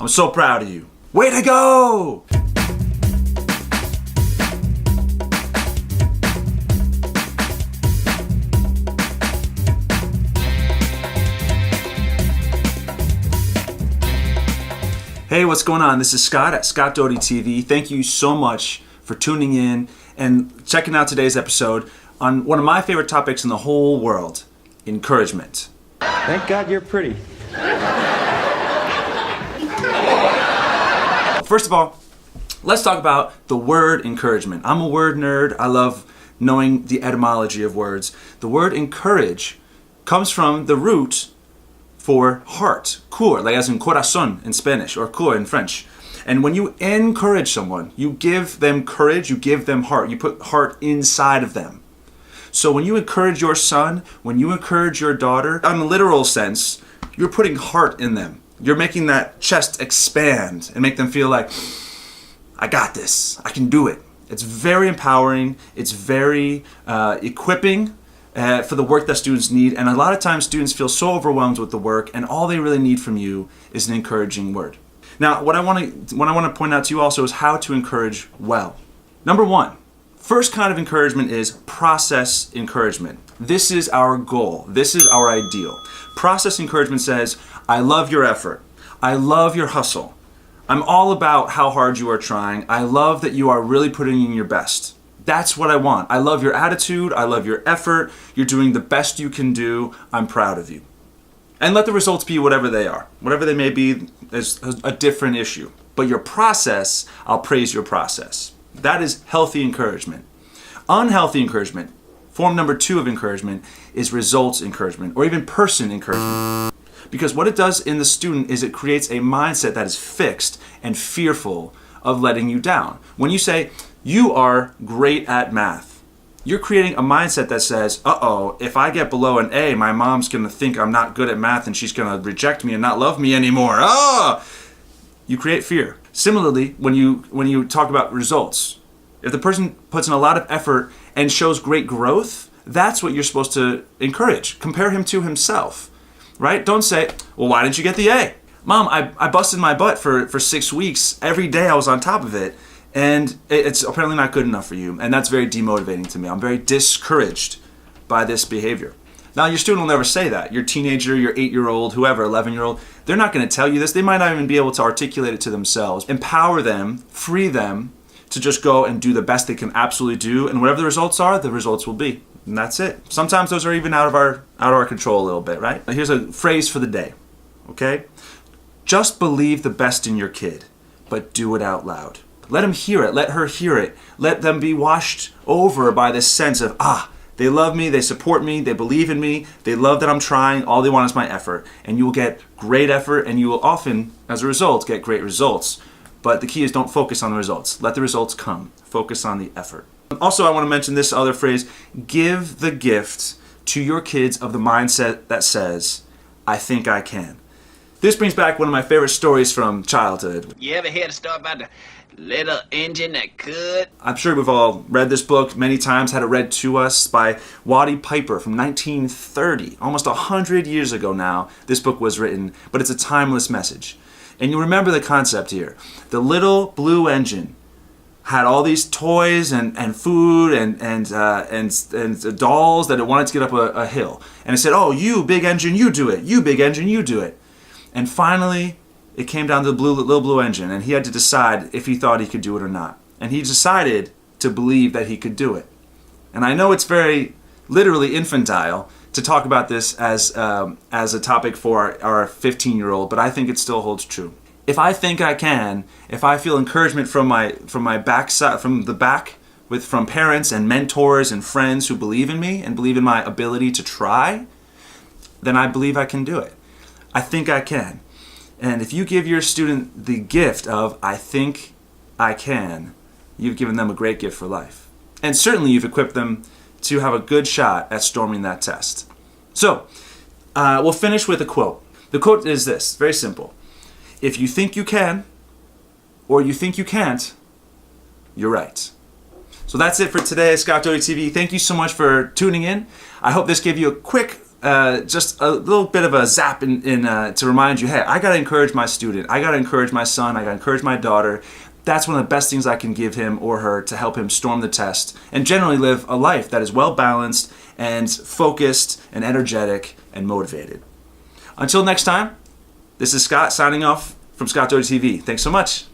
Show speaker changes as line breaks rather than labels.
I'm so proud of you. Way to go! Hey, what's going on? This is Scott at Scott Doty TV. Thank you so much for tuning in and checking out today's episode on one of my favorite topics in the whole world, encouragement.
Thank God you're pretty.
First of all, let's talk about the word encouragement. I'm a word nerd. I love knowing the etymology of words. The word encourage comes from the root for heart, cor, like as in corazón in Spanish, or cor in French. And when you encourage someone, you give them courage, you give them heart, you put heart inside of them. So when you encourage your son, when you encourage your daughter, on a literal sense, you're putting heart in them. You're making that chest expand and make them feel like, I got this, I can do it. It's very empowering, it's very equipping for the work that students need, and a lot of times students feel so overwhelmed with the work, and all they really need from you is an encouraging word. Now, what I want to point out to you also is how to encourage well. Number one, first kind of encouragement is process encouragement. This is our goal. This is our ideal. Process encouragement says, I love your effort. I love your hustle. I'm all about how hard you are trying. I love that you are really putting in your best. That's what I want. I love your attitude. I love your effort. You're doing the best you can do. I'm proud of you. And let the results be whatever they are. Whatever they may be is a different issue. But your process, I'll praise your process. That is healthy encouragement. Unhealthy encouragement, form number two of encouragement, is results encouragement, or even person encouragement. Because what it does in the student is it creates a mindset that is fixed and fearful of letting you down. When you say, you are great at math, you're creating a mindset that says, uh-oh, if I get below an A, my mom's going to think I'm not good at math and she's going to reject me and not love me anymore. You create fear. Similarly, when you talk about results, if the person puts in a lot of effort and shows great growth, that's what you're supposed to encourage. Compare him to himself, right? Don't say, well, why didn't you get the A? Mom, I busted my butt for 6 weeks. Every day I was on top of it. And it's apparently not good enough for you. And that's very demotivating to me. I'm very discouraged by this behavior. Now, your student will never say that. Your teenager, your 8-year-old, whoever, 11-year-old, they're not going to tell you this. They might not even be able to articulate it to themselves. Empower them, free them to just go and do the best they can absolutely do. And whatever the results are, the results will be. And that's it. Sometimes those are even out of our control a little bit, right? Here's a phrase for the day, okay? Just believe the best in your kid, but do it out loud. Let him hear it. Let her hear it. Let them be washed over by this sense of, they love me, they support me, they believe in me, they love that I'm trying, all they want is my effort. And you will get great effort, and you will often, as a result, get great results. But the key is don't focus on the results. Let the results come. Focus on the effort. Also, I want to mention this other phrase, give the gift to your kids of the mindset that says, I think I can. This brings back one of my favorite stories from childhood.
You ever hear the story about the little engine that could?
I'm sure we've all read this book many times, had it read to us by Waddy Piper from 1930. Almost 100 years ago now, this book was written, but it's a timeless message. And you remember the concept here. The little blue engine had all these toys and food and dolls that it wanted to get up a hill. And it said, oh, you big engine, you do it. You big engine, you do it. And finally, it came down to the little blue engine, and he had to decide if he thought he could do it or not. And he decided to believe that he could do it. And I know it's very literally infantile to talk about this as a topic for our 15-year-old, but I think it still holds true. If I think I can, if I feel encouragement from my backside, from the back, from parents and mentors and friends who believe in me and believe in my ability to try, then I believe I can do it. I think I can. And if you give your student the gift of, I think I can, you've given them a great gift for life. And certainly you've equipped them to have a good shot at storming that test. So, we'll finish with a quote. The quote is this, very simple. If you think you can, or you think you can't, you're right. So that's it for today, Scott Doty TV. Thank you so much for tuning in. I hope this gave you a quick just a little bit of a zap to remind you, hey, I got to encourage my student. I got to encourage my son. I got to encourage my daughter. That's one of the best things I can give him or her to help him storm the test and generally live a life that is well balanced and focused and energetic and motivated. Until next time, this is Scott signing off from Scott Doty TV. Thanks so much.